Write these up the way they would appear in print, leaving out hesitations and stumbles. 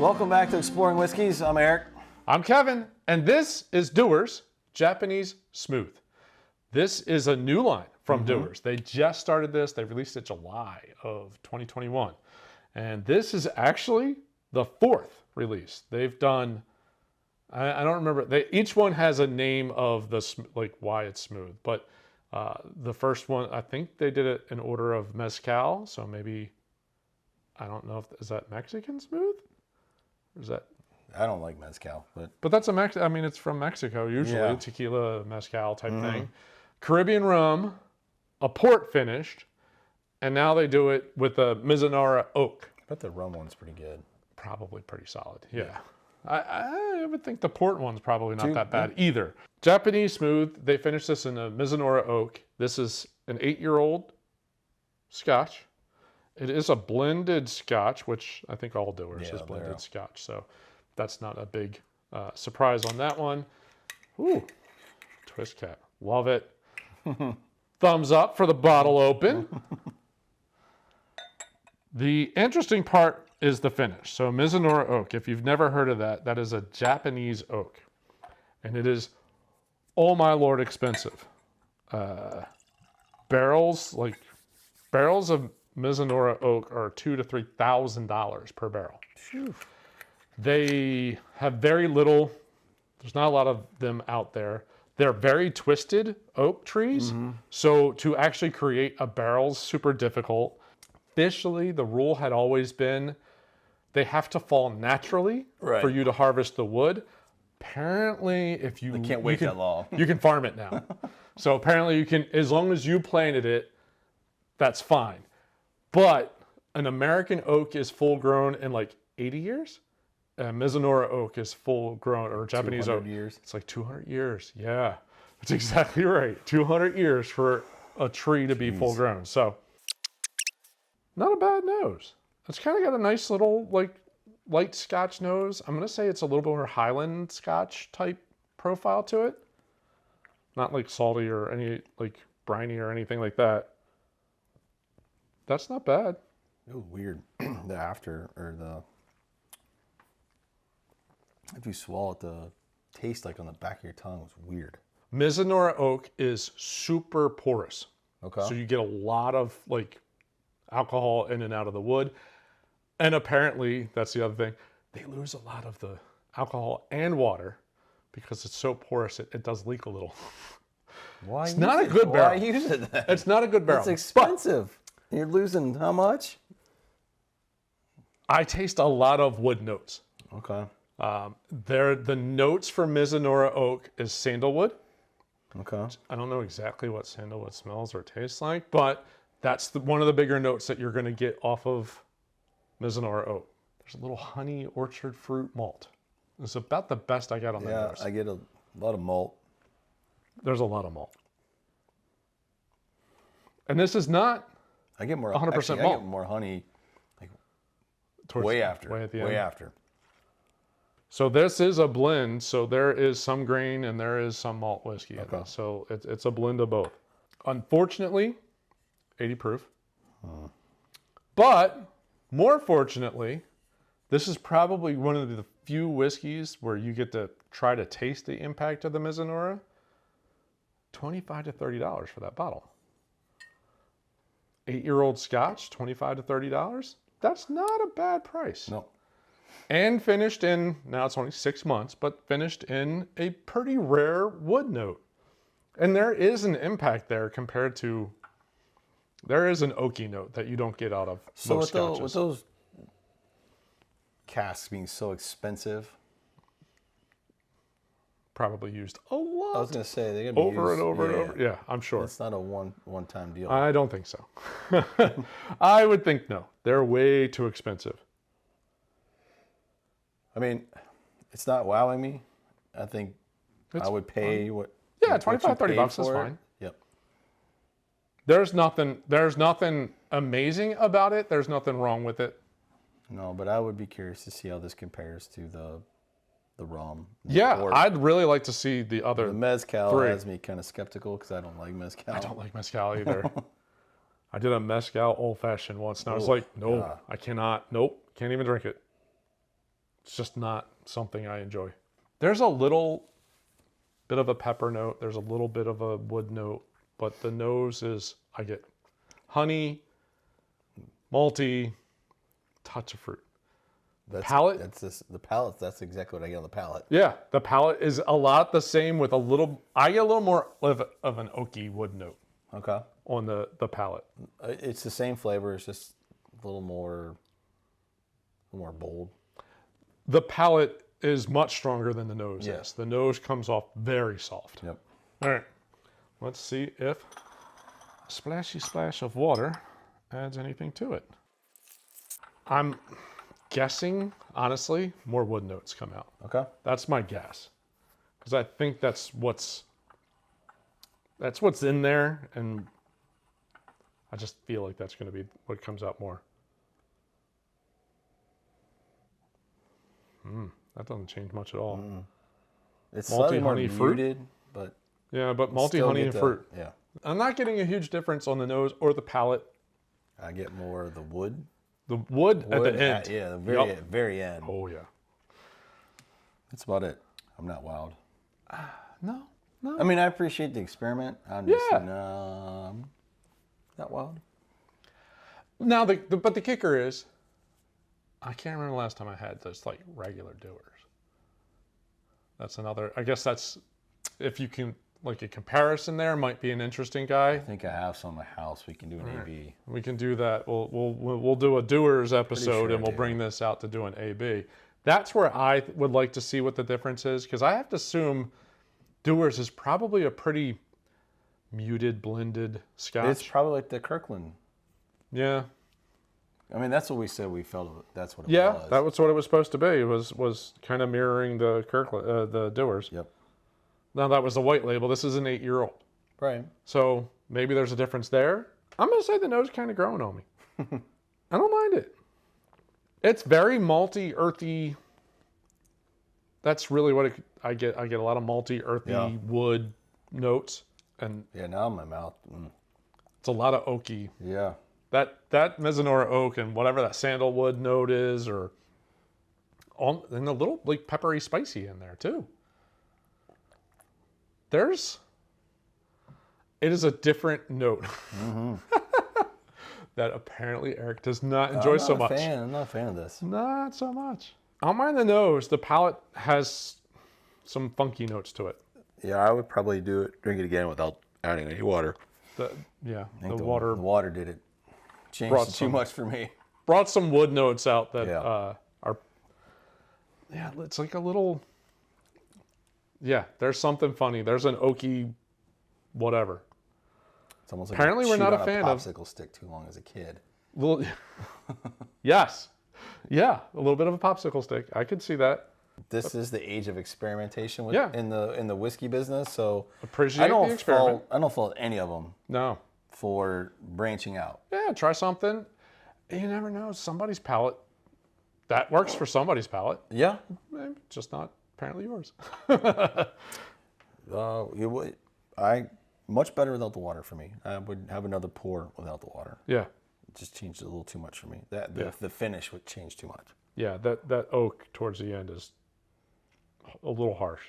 Welcome back to Exploring Whiskeys. I'm Eric. I'm Kevin, and this is Dewar's Japanese Smooth. This is a new line from Dewar's. They just started this. They released it July of 2021. And this is actually the fourth release. They've done, I don't remember, each one has a name of why it's smooth. But the first one, I think they did it in order of mezcal. So maybe, I don't know is that Mexican smooth? Or is that? I don't like mezcal, but that's it's from Mexico usually, yeah. Tequila, mezcal type thing. Caribbean rum, a port finished, and now they do it with a mizunara oak. I bet the rum one's pretty good. Probably pretty solid, yeah. I would think the port one's probably not that bad either. Japanese Smooth, they finished this in a mizunara oak. This is an 8-year-old Scotch. It is a blended Scotch, which I think all Dewar's is blended Scotch, so that's not a big surprise on that one. Ooh, twist cap. Love it. Thumbs up for the bottle open. The interesting part is the finish. So mizunara oak, if you've never heard of that, that is a Japanese oak. And it is, oh my lord, expensive. Barrels of mizunara oak are $2,000 to $3,000 per barrel. Phew. They have very little, there's not a lot of them out there. They're very twisted oak trees. So to actually create a barrel is super difficult. Officially, the rule had always been they have to fall naturally for you to harvest the wood. Apparently, if you can't wait that long. You can farm it now. So apparently you can, as long as you planted it, that's fine. But an American oak is full grown in like 80 years. Mizunara oak is full grown, or Japanese oak. Years. It's like 200 years. Yeah, that's exactly right. 200 years for a tree to be full grown. So not a bad nose. It's kind of got a nice little light Scotch nose. I'm going to say it's a little bit more highland Scotch type profile to it. Not like salty or any like briny or anything like that. That's not bad. It was weird. If you swallow it, the taste like on the back of your tongue was weird. Mizunara oak is super porous. Okay. So you get a lot of like alcohol in and out of the wood. And apparently, that's the other thing, they lose a lot of the alcohol and water because it's so porous, it does leak a little. Why? It's not a good barrel. Why use it then? It's not a good barrel. It's expensive. But you're losing how much? I taste a lot of wood notes. Okay. The notes for Mizunara oak is sandalwood. Okay. I don't know exactly what sandalwood smells or tastes like, but that's one of the bigger notes that you're going to get off of Mizunara oak. There's a little honey orchard fruit malt. It's about the best I got on the nose. I get a lot of malt. There's a lot of malt. And this is not I get more 100% actually, malt. I get more honey Towards way after. Way at the end. Way after. So this is a blend. So there is some grain and there is some malt whiskey. Okay. So it's a blend of both. Unfortunately, 80 proof. But more fortunately, this is probably one of the few whiskeys where you get to try to taste the impact of the Mizunara. $25 to $30 for that bottle. 8-year-old Scotch, $25 to $30. That's not a bad price. No. And finished in, now it's only 6 months, but finished in a pretty rare wood note. And there is an impact there compared to, there is an oaky note that you don't get out of most Scotches. With those casks being so expensive, probably used a lot. I was going to say, they're going to be over used, and over and over. Yeah, I'm sure. It's not a one-time deal. I don't think so. I would think no. They're way too expensive. I mean, it's not wowing me. I think I would pay what. Yeah, $25, $30 is fine. Yep. There's nothing amazing about it. There's nothing wrong with it. No, but I would be curious to see how this compares to the rum. Yeah, I'd really like to see the other. The mezcal three. has me kind of skeptical because I don't like mezcal. I don't like mezcal either. I did a mezcal old fashioned once, and I was like, no, I cannot. Nope, can't even drink it. It's just not something I enjoy. There's a little bit of a pepper note. There's a little bit of a wood note, but the nose is, I get honey, malty, touch of fruit. The palate, that's exactly what I get on the palate. Yeah, the palate is a lot the same with I get a little more of an oaky wood note. Okay. On the palate. It's the same flavor, it's just a little more bold. The palate is much stronger than the nose Yeah. is. The nose comes off very soft. Yep. All right, let's see if a splashy splash of water adds anything to it. I'm guessing, honestly, more wood notes come out. Okay. That's my guess. Because I think that's what's in there, and I just feel like that's going to be what comes out more. That doesn't change much at all. It's Malty slightly more honey fruit? muted, but Yeah, but malty still honey get and fruit. Yeah. I'm not getting a huge difference on the nose or the palate. I get more of the wood. The wood at the end. Yeah, the very end. Oh, yeah. That's about it. I'm not wild. No. I mean, I appreciate the experiment. I'm just Yeah. not wild. Now, but the kicker is, I can't remember the last time I had just like regular Dewars. That's another, I guess that's, if you can, like a comparison there might be an interesting guy. I think I have some in my house. We can do an AB. We can do that. We'll do a Dewars episode, sure and we'll bring this out to do an AB. That's where I would like to see what the difference is, because I have to assume Dewars is probably a pretty muted, blended Scotch. It's probably like the Kirkland. Yeah. I mean, that's what we said. We felt that's what it Yeah, was. that was what it was supposed to be. It was kind of mirroring the Kirkland, the Dewars. Yep. Now that was the white label. This is an 8-year-old. Right. So maybe there's a difference there. I'm going to say the nose is kind of growing on me. I don't mind it. It's very malty, earthy. That's really what I get. I get a lot of malty, earthy wood notes, and Yeah. Now in my mouth. it's a lot of oaky. Yeah. That mizunara oak and whatever that sandalwood note is, and a little like peppery, spicy in there too. It is a different note that apparently Eric does not enjoy so much. I'm not a fan of this. Not so much. I don't mind the nose. The palate has some funky notes to it. Yeah, I would probably drink it again without adding any water. The The water water did it. Changed Brought it too some- much for me. brought some wood notes out that Yeah. are. Yeah, it's like a little. Yeah, there's something funny. There's an oaky, whatever. It's almost like Apparently I we're not chewed a on fan of- popsicle stick too long as a kid. Little. Yes. Yeah, a little bit of a popsicle stick. I could see that. This is the age of experimentation Yeah. in the whiskey business. So Appreciate I don't the experiment. I don't fault any of them No. for branching out. Yeah, try something. You never know. Somebody's palate. That works for somebody's palate. Yeah. Just not apparently yours. I much better without the water for me. I would have another pour without the water. Yeah. It just changed a little too much for me. Yeah. The finish would change too much. Yeah, that oak towards the end is a little harsh.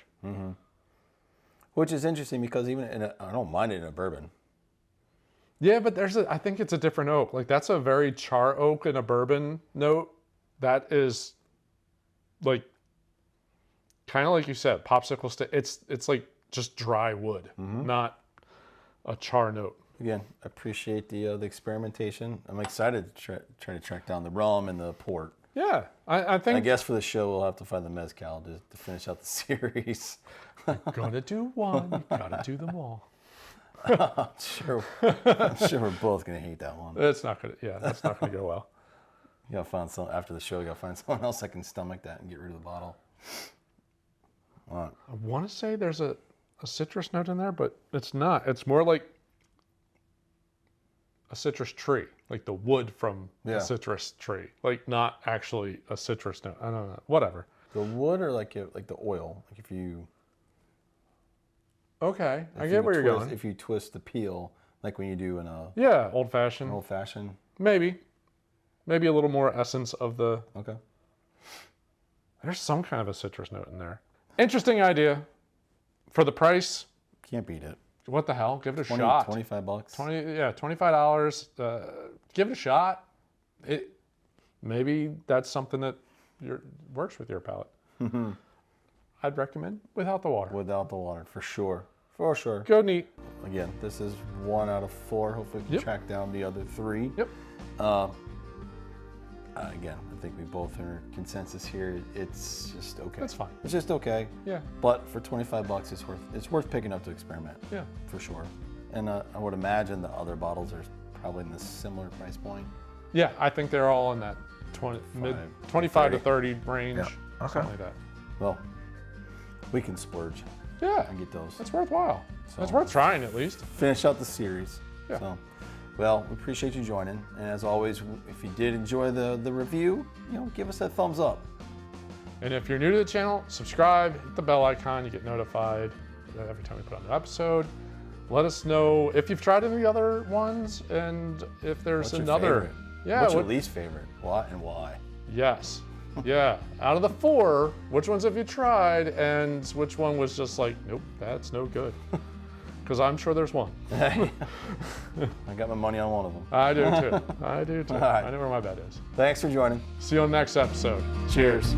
Which is interesting because even I don't mind it in a bourbon. Yeah, but I think it's a different oak. Like that's a very char oak in a bourbon note. That is like kind of like you said, popsicle stick. It's like just dry wood, not a char note. Again, I appreciate the experimentation. I'm excited to try to track down the rum and the port. Yeah, I think I guess for the show we'll have to find the mezcal to finish out the series. gotta do one, gotta do them all. I'm sure we're both gonna hate that one. That's not gonna go well. You gotta find after the show. You gotta find someone else that can stomach that and get rid of the bottle. All right. I want to say there's a citrus note in there, but it's not. It's more like a citrus tree, like the wood from a citrus tree, like not actually a citrus note. I don't know. Whatever. The wood or like the oil, like if you. Okay, I get where you're going. If you twist the peel, like when you do in a Yeah, old fashioned. old fashioned. Maybe a little more essence of the. Okay. There's some kind of a citrus note in there. Interesting idea. For the price, Can't beat it. what the hell? Give it a 20, shot. $25. $25. Give it a shot. Maybe that's something that works with your palate. I'd recommend without the water. Without the water, for sure. For sure. Go neat. Again, this is 1 out of 4. Hopefully we can Yep. track down the other 3. Yep. Again, I think we both are in consensus here. It's just okay. That's fine. It's just okay. Yeah. But for $25, it's worth picking up to experiment. Yeah. For sure. And I would imagine the other bottles are probably in the similar price point. Yeah, I think they're all in that 25 to 30 range. Yeah. Okay. Something like that. Well, we can splurge Yeah. and get those. That's worthwhile. So- It's worth trying at least. Finish out the series. Yeah. So, well, we appreciate you joining. And as always, if you did enjoy the review, give us that thumbs up. And if you're new to the channel, subscribe, hit the bell icon, you get notified every time we put on an episode. Let us know if you've tried any of the other ones and if there's What's your another. favorite? Yeah. What's your least favorite? What and why? Yes. Yeah. Out of the 4, which ones have you tried and which one was just like, nope, that's no good? Because I'm sure there's one. I got my money on one of them. I do too. I do too. All right. I know where my bet is. Thanks for joining. See you on the next episode. Cheers.